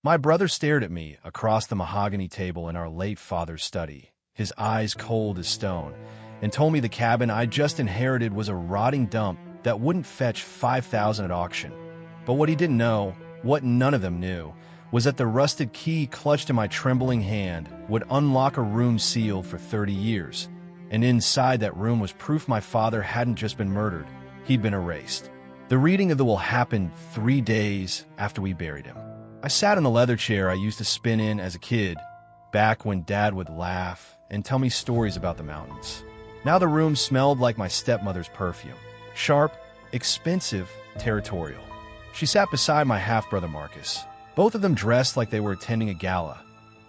My brother stared at me across the mahogany table in our late father's study, his eyes cold as stone, and told me the cabin I'd just inherited was a rotting dump that wouldn't fetch $5,000 at auction. But what he didn't know, what none of them knew, was that the rusted key clutched in my trembling hand would unlock a room sealed for 30 years. And inside that room was proof my father hadn't just been murdered, he'd been erased. The reading of the will happened 3 days after we buried him. I sat in the leather chair I used to spin in as a kid, back when Dad would laugh and tell me stories about the mountains. Now the room smelled like my stepmother's perfume. Sharp, expensive, territorial. She sat beside my half-brother Marcus, both of them dressed like they were attending a gala,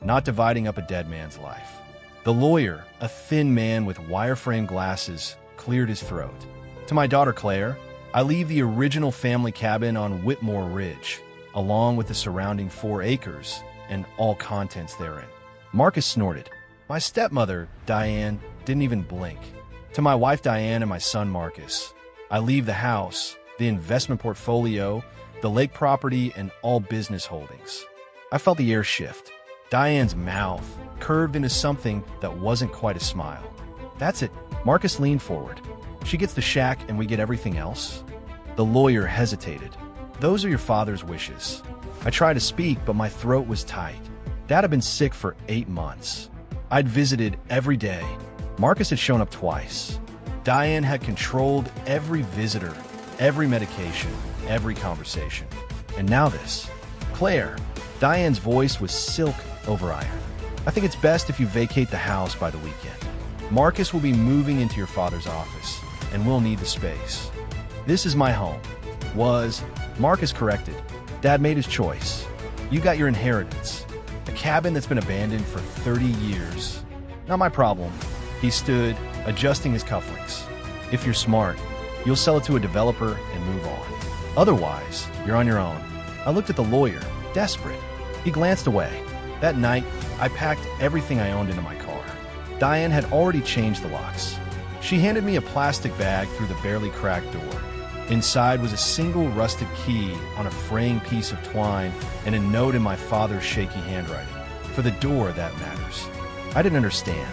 not dividing up a dead man's life. The lawyer, a thin man with wireframe glasses, cleared his throat. To my daughter Claire, I leave the original family cabin on Whitmore Ridge, along with the surrounding 4 acres and all contents therein. Marcus snorted. My stepmother, Diane, didn't even blink. To my wife Diane and my son Marcus, I leave the house, the investment portfolio, the lake property, and all business holdings. I felt the air shift. Diane's mouth curved into something that wasn't quite a smile. That's it. Marcus leaned forward. She gets the shack and we get everything else? The lawyer hesitated. Those are your father's wishes. I tried to speak, but my throat was tight. Dad had been sick for 8 months. I'd visited every day. Marcus had shown up twice. Diane had controlled every visitor, every medication, every conversation. And now this. Claire. Diane's voice was silk over iron. I think it's best if you vacate the house by the weekend. Marcus will be moving into your father's office, and we'll need the space. This is my home. Marcus corrected. Dad made his choice. You got your inheritance. A cabin that's been abandoned for 30 years. Not my problem. He stood, adjusting his cufflinks. If you're smart, you'll sell it to a developer and move on. Otherwise, you're on your own. I looked at the lawyer, desperate. He glanced away. That night, I packed everything I owned into my car. Diane had already changed the locks. She handed me a plastic bag through the barely cracked door. Inside was a single rusted key on a fraying piece of twine and a note in my father's shaky handwriting. For the door, that matters. I didn't understand.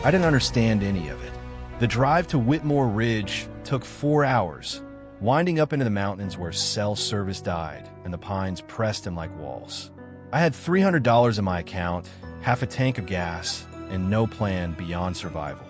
I didn't understand any of it. The drive to Whitmore Ridge took 4 hours, winding up into the mountains where cell service died and the pines pressed him like walls. I had $300 in my account, half a tank of gas, and no plan beyond survival.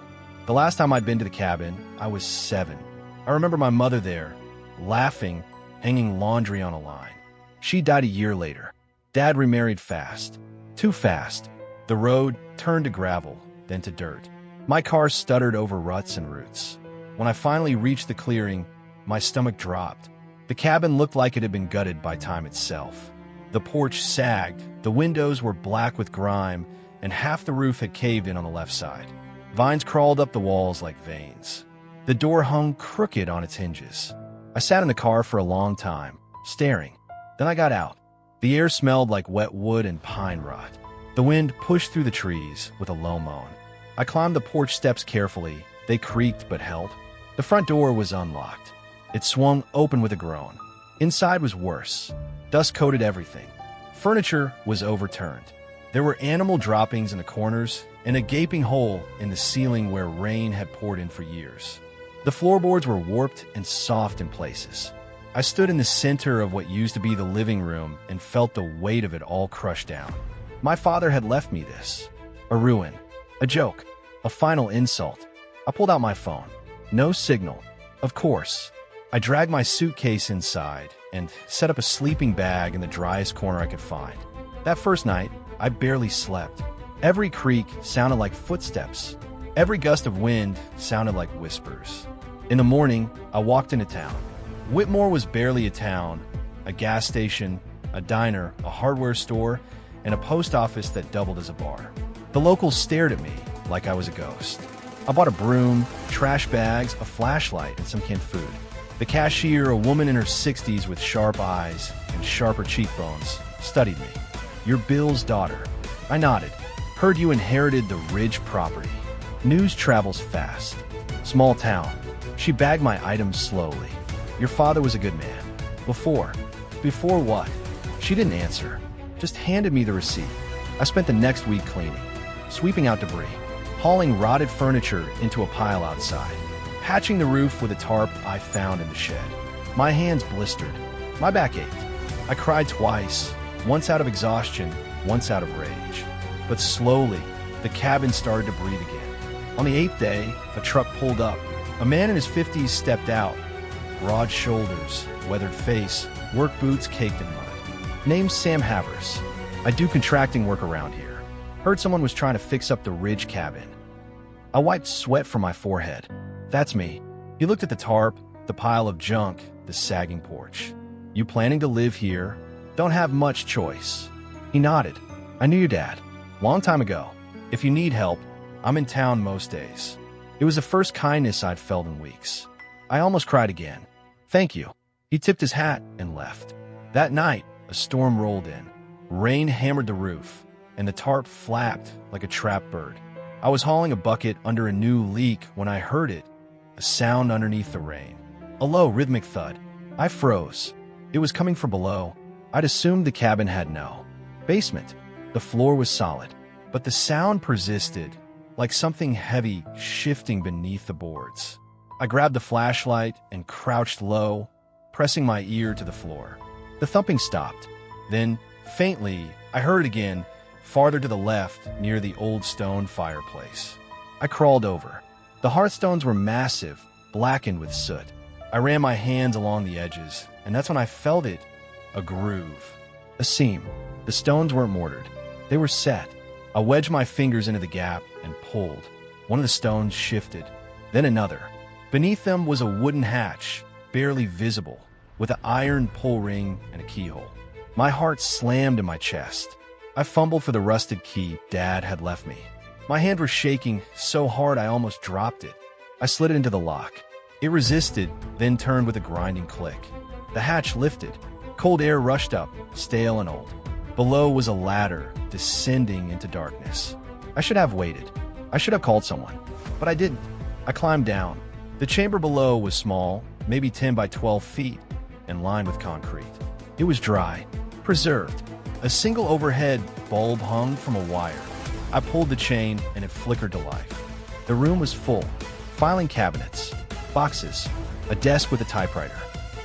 The last time I'd been to the cabin, I was 7. I remember my mother there, laughing, hanging laundry on a line. She died a year later. Dad remarried fast. Too fast. The road turned to gravel, then to dirt. My car stuttered over ruts and roots. When I finally reached the clearing, my stomach dropped. The cabin looked like it had been gutted by time itself. The porch sagged, the windows were black with grime, and half the roof had caved in on the left side. Vines crawled up the walls like veins. The door hung crooked on its hinges. I sat in the car for a long time, staring. Then I got out. The air smelled like wet wood and pine rot. The wind pushed through the trees with a low moan. I climbed the porch steps carefully. They creaked but held. The front door was unlocked. It swung open with a groan. Inside was worse. Dust coated everything. Furniture was overturned. There were animal droppings in the corners and a gaping hole in the ceiling where rain had poured in for years. The floorboards were warped and soft in places. I stood in the center of what used to be the living room and felt the weight of it all crushed down. My father had left me this. A ruin. A joke. A final insult. I pulled out my phone. No signal. Of course. I dragged my suitcase inside and set up a sleeping bag in the driest corner I could find. That first night, I barely slept. Every creak sounded like footsteps. Every gust of wind sounded like whispers. In the morning, I walked into town. Whitmore was barely a town, a gas station, a diner, a hardware store, and a post office that doubled as a bar. The locals stared at me like I was a ghost. I bought a broom, trash bags, a flashlight, and some canned food. The cashier, a woman in her 60s with sharp eyes and sharper cheekbones, studied me. "You're Bill's daughter." I nodded. "Heard you inherited the Ridge property." News travels fast. Small town. She bagged my items slowly. "Your father was a good man." Before what?" She didn't answer. just handed me the receipt. I spent the next week cleaning, sweeping out debris, hauling rotted furniture into a pile outside, patching the roof with a tarp I found in the shed. My hands blistered. My back ached. I cried twice, once out of exhaustion, once out of rage. But slowly, the cabin started to breathe again. On the 8th day, a truck pulled up. A man in his 50s stepped out. Broad shoulders, weathered face, work boots caked in mud. Name's Sam Havers. I do contracting work around here. Heard someone was trying to fix up the ridge cabin. I wiped sweat from my forehead. That's me. He looked at the tarp, the pile of junk, the sagging porch. You planning to live here? Don't have much choice. He nodded. I knew your dad. Long time ago. If you need help, I'm in town most days. It was the first kindness I'd felt in weeks. I almost cried again. Thank you. He tipped his hat and left. That night, a storm rolled in. Rain hammered the roof, and the tarp flapped like a trapped bird. I was hauling a bucket under a new leak when I heard it, a sound underneath the rain. A low, rhythmic thud. I froze. It was coming from below. I'd assumed the cabin had no basement. The floor was solid, but the sound persisted, like something heavy shifting beneath the boards. I grabbed the flashlight and crouched low, pressing my ear to the floor. The thumping stopped. Then, faintly, I heard it again, farther to the left, near the old stone fireplace. I crawled over. The hearthstones were massive, blackened with soot. I ran my hands along the edges, and that's when I felt it, a groove, a seam. The stones weren't mortared. They were set. I wedged my fingers into the gap and pulled. One of the stones shifted, then another. Beneath them was a wooden hatch, barely visible, with an iron pull ring and a keyhole. My heart slammed in my chest. I fumbled for the rusted key Dad had left me. My hand was shaking so hard I almost dropped it. I slid it into the lock. It resisted, then turned with a grinding click. The hatch lifted. Cold air rushed up, stale and old. Below was a ladder, descending into darkness. I should have waited. I should have called someone. But I didn't. I climbed down. The chamber below was small, maybe 10 by 12 feet, and lined with concrete. It was dry, preserved. A single overhead bulb hung from a wire. I pulled the chain, and it flickered to life. The room was full. Filing cabinets, boxes, a desk with a typewriter,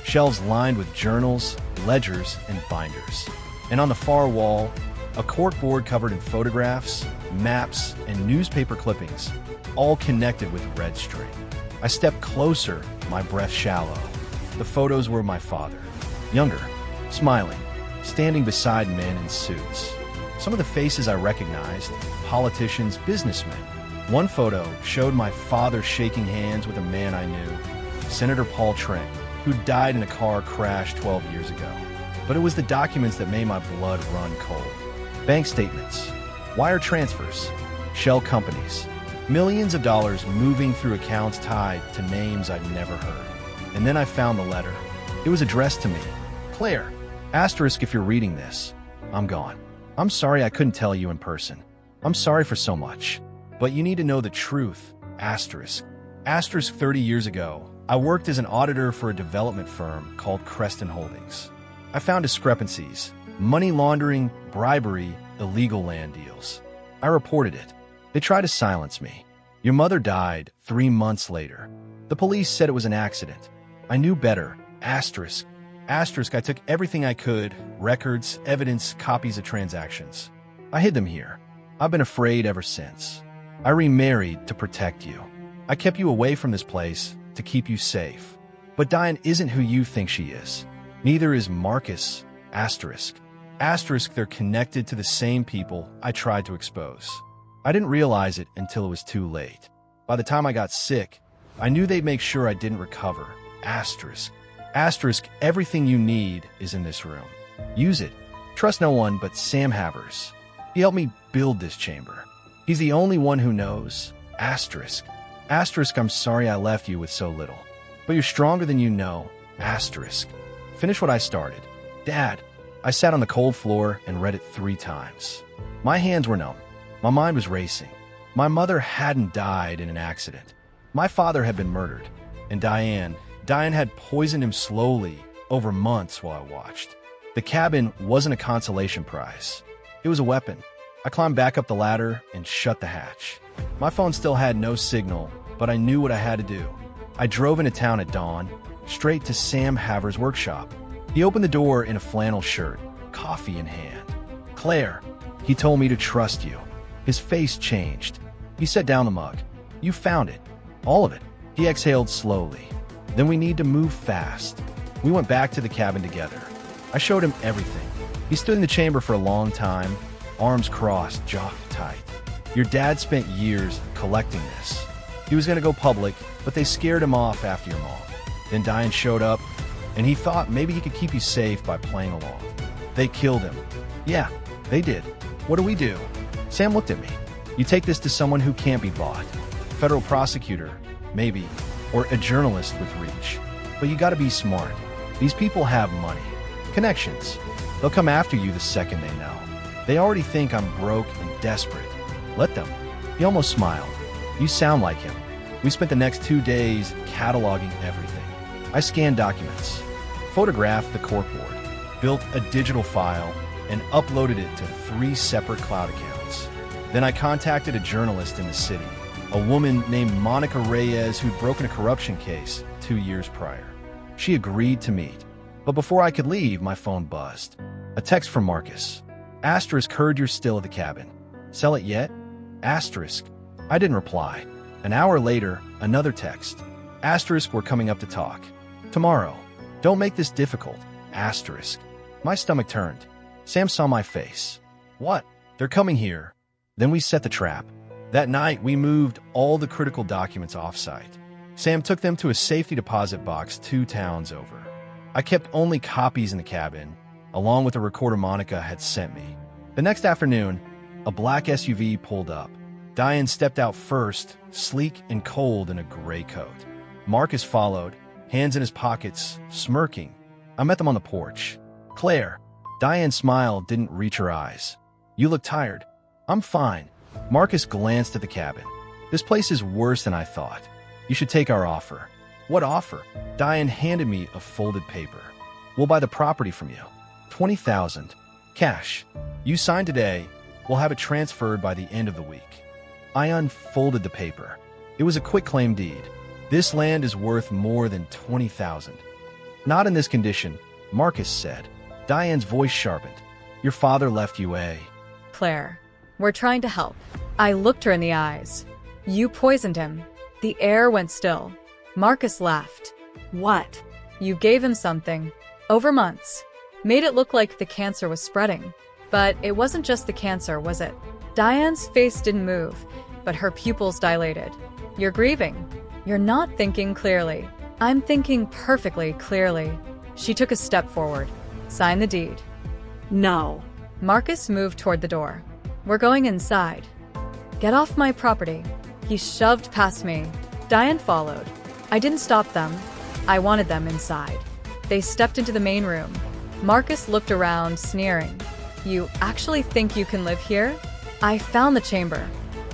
shelves lined with journals, ledgers, and binders. And on the far wall, a corkboard covered in photographs, maps, and newspaper clippings, all connected with red string. I stepped closer, my breath shallow. The photos were of my father, younger, smiling, standing beside men in suits. Some of the faces I recognized, politicians, businessmen. One photo showed my father shaking hands with a man I knew, Senator Paul Trent, who died in a car crash 12 years ago. But it was the documents that made my blood run cold. Bank statements, wire transfers, shell companies, millions of dollars moving through accounts tied to names I'd never heard. And then I found the letter. It was addressed to me. Claire, asterisk if you're reading this. I'm gone. I'm sorry I couldn't tell you in person. I'm sorry for so much. But you need to know the truth, asterisk. Asterisk 30 years ago, I worked as an auditor for a development firm called Creston Holdings. I found discrepancies, money laundering, bribery, illegal land deals. I reported it. They tried to silence me. Your mother died 3 months later. The police said it was an accident. I knew better, asterisk. Asterisk, I took everything I could, records, evidence, copies of transactions. I hid them here. I've been afraid ever since. I remarried to protect you. I kept you away from this place to keep you safe. But Diane isn't who you think she is. Neither is Marcus, asterisk. Asterisk, they're connected to the same people I tried to expose. I didn't realize it until it was too late. By the time I got sick, I knew they'd make sure I didn't recover. Asterisk. Asterisk, everything you need is in this room. Use it. Trust no one but Sam Havers. He helped me build this chamber. He's the only one who knows. Asterisk. Asterisk, I'm sorry I left you with so little. But you're stronger than you know. Asterisk. Finish what I started. Dad. I sat on the cold floor and read it 3 times. My hands were numb. My mind was racing. My mother hadn't died in an accident. My father had been murdered. And Diane had poisoned him slowly over months while I watched. The cabin wasn't a consolation prize. It was a weapon. I climbed back up the ladder and shut the hatch. My phone still had no signal, but I knew what I had to do. I drove into town at dawn, straight to Sam Haver's workshop. He opened the door in a flannel shirt, coffee in hand. "Claire," he told me to trust you. His face changed. He set down the mug. "You found it. All of it." He exhaled slowly. "Then we need to move fast." We went back to the cabin together. I showed him everything. He stood in the chamber for a long time, arms crossed, jaw tight. "Your dad spent years collecting this. He was going to go public, but they scared him off after your mom. Then Diane showed up, and he thought maybe he could keep you safe by playing along. They killed him." "Yeah, they did. What do we do?" Sam looked at me. "You take this to someone who can't be bought. Federal prosecutor, maybe, or a journalist with reach. But you gotta be smart. These people have money, connections. They'll come after you the second they know. They already think I'm broke and desperate. Let them." He almost smiled. "You sound like him." We spent the next 2 days cataloging everything. I scanned documents, photographed the corkboard, built a digital file, and uploaded it to 3 separate cloud accounts. Then I contacted a journalist in the city, a woman named Monica Reyes who'd broken a corruption case 2 years prior. She agreed to meet. But before I could leave, my phone buzzed. A text from Marcus. "Asterisk, heard you're still at the cabin. Sell it yet?" Asterisk. I didn't reply. An hour later, another text. Asterisk, we're coming up to talk. Tomorrow. Don't make this difficult. Asterisk. My stomach turned. Sam saw my face. "What? They're coming here." Then we set the trap. That night, we moved all the critical documents off-site. Sam took them to a safety deposit box 2 towns over. I kept only copies in the cabin, along with a recorder Monica had sent me. The next afternoon, a black SUV pulled up. Diane stepped out first, sleek and cold in a gray coat. Marcus followed, hands in his pockets, smirking. I met them on the porch. "Claire." Diane's smile didn't reach her eyes. "You look tired." "I'm fine." Marcus glanced at the cabin. "This place is worse than I thought. You should take our offer." "What offer?" Diane handed me a folded paper. "We'll buy the property from you. 20,000. Cash. You sign today. We'll have it transferred by the end of the week." I unfolded the paper. It was a quitclaim deed. "This land is worth more than 20,000. "Not in this condition," Marcus said. Diane's voice sharpened. "Your father left you a..." "Claire, we're trying to help." I looked her in the eyes. "You poisoned him." The air went still. Marcus laughed. "What?" "You gave him something. Over months. Made it look like the cancer was spreading. But it wasn't just the cancer, was it?" Diane's face didn't move, but her pupils dilated. "You're grieving. You're not thinking clearly." "I'm thinking perfectly clearly." She took a step forward. "Sign the deed." "No." Marcus moved toward the door. "We're going inside." "Get off my property." He shoved past me. Diane followed. I didn't stop them. I wanted them inside. They stepped into the main room. Marcus looked around, sneering. "You actually think you can live here?" "I found the chamber."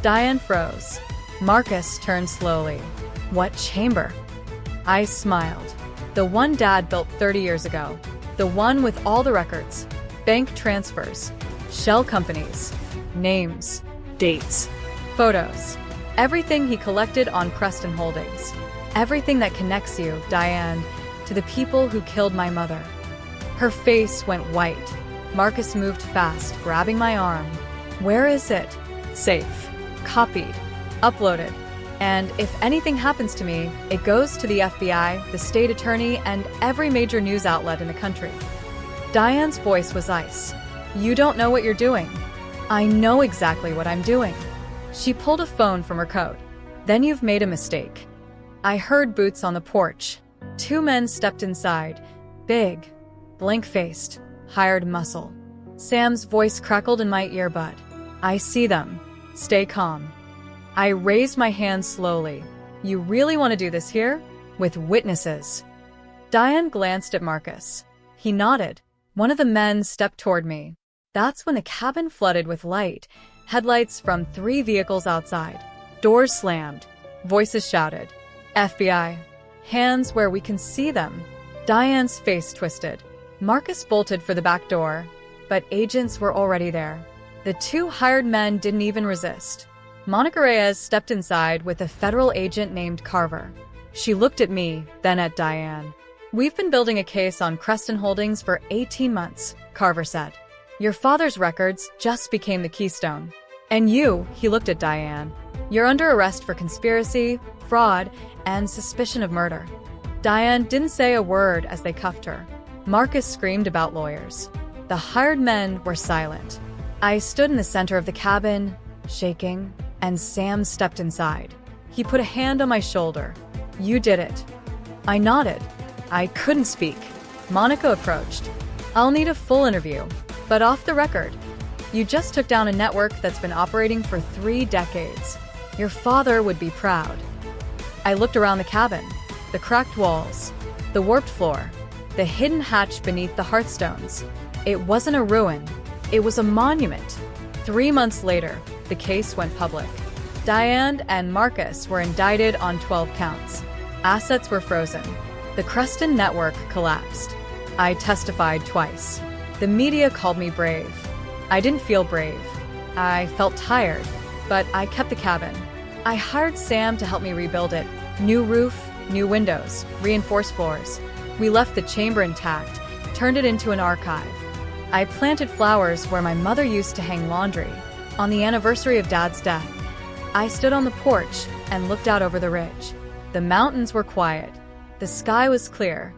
Diane froze. Marcus turned slowly. "What chamber?" I smiled. "The one Dad built 30 years ago. The one with all the records. Bank transfers. Shell companies. Names. Dates. Photos. Everything he collected on Creston Holdings. Everything that connects you, Diane, to the people who killed my mother." Her face went white. Marcus moved fast, grabbing my arm. "Where is it?" "Safe. Copied. Uploaded. And if anything happens to me, it goes to the FBI, the state attorney, and every major news outlet in the country." Diane's voice was ice. "You don't know what you're doing." "I know exactly what I'm doing." She pulled a phone from her coat. "Then you've made a mistake." I heard boots on the porch. 2 men stepped inside. Big, blank-faced, hired muscle. Sam's voice crackled in my earbud. "I see them. Stay calm." I raised my hand slowly. "You really want to do this here? With witnesses?" Diane glanced at Marcus. He nodded. One of the men stepped toward me. That's when the cabin flooded with light. Headlights from 3 vehicles outside. Doors slammed. Voices shouted. "FBI. Hands where we can see them." Diane's face twisted. Marcus bolted for the back door, but agents were already there. The two hired men didn't even resist. Monica Reyes stepped inside with a federal agent named Carver. She looked at me, then at Diane. "We've been building a case on Creston Holdings for 18 months, Carver said. "Your father's records just became the keystone. And you," he looked at Diane, "you're under arrest for conspiracy, fraud, and suspicion of murder." Diane didn't say a word as they cuffed her. Marcus screamed about lawyers. The hired men were silent. I stood in the center of the cabin, shaking, and Sam stepped inside. He put a hand on my shoulder. "You did it." I nodded. I couldn't speak. Monica approached. "I'll need a full interview, but off the record. You just took down a network that's been operating for 3 decades. Your father would be proud." I looked around the cabin. The cracked walls, the warped floor, the hidden hatch beneath the hearthstones. It wasn't a ruin. It was a monument. 3 months later, the case went public. Diane and Marcus were indicted on 12 counts. Assets were frozen. The Creston network collapsed. I testified twice. The media called me brave. I didn't feel brave. I felt tired, but I kept the cabin. I hired Sam to help me rebuild it. New roof, new windows, reinforced floors. We left the chamber intact, turned it into an archive. I planted flowers where my mother used to hang laundry. On the anniversary of Dad's death, I stood on the porch and looked out over the ridge. The mountains were quiet. The sky was clear.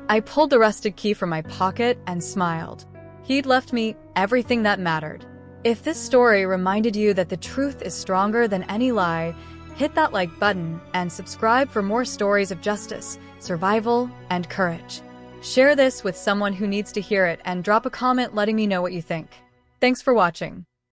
I pulled the rusted key from my pocket and smiled. He'd left me everything that mattered. If this story reminded you that the truth is stronger than any lie, hit that like button and subscribe for more stories of justice, survival, and courage. Share this with someone who needs to hear it and drop a comment letting me know what you think. Thanks for watching.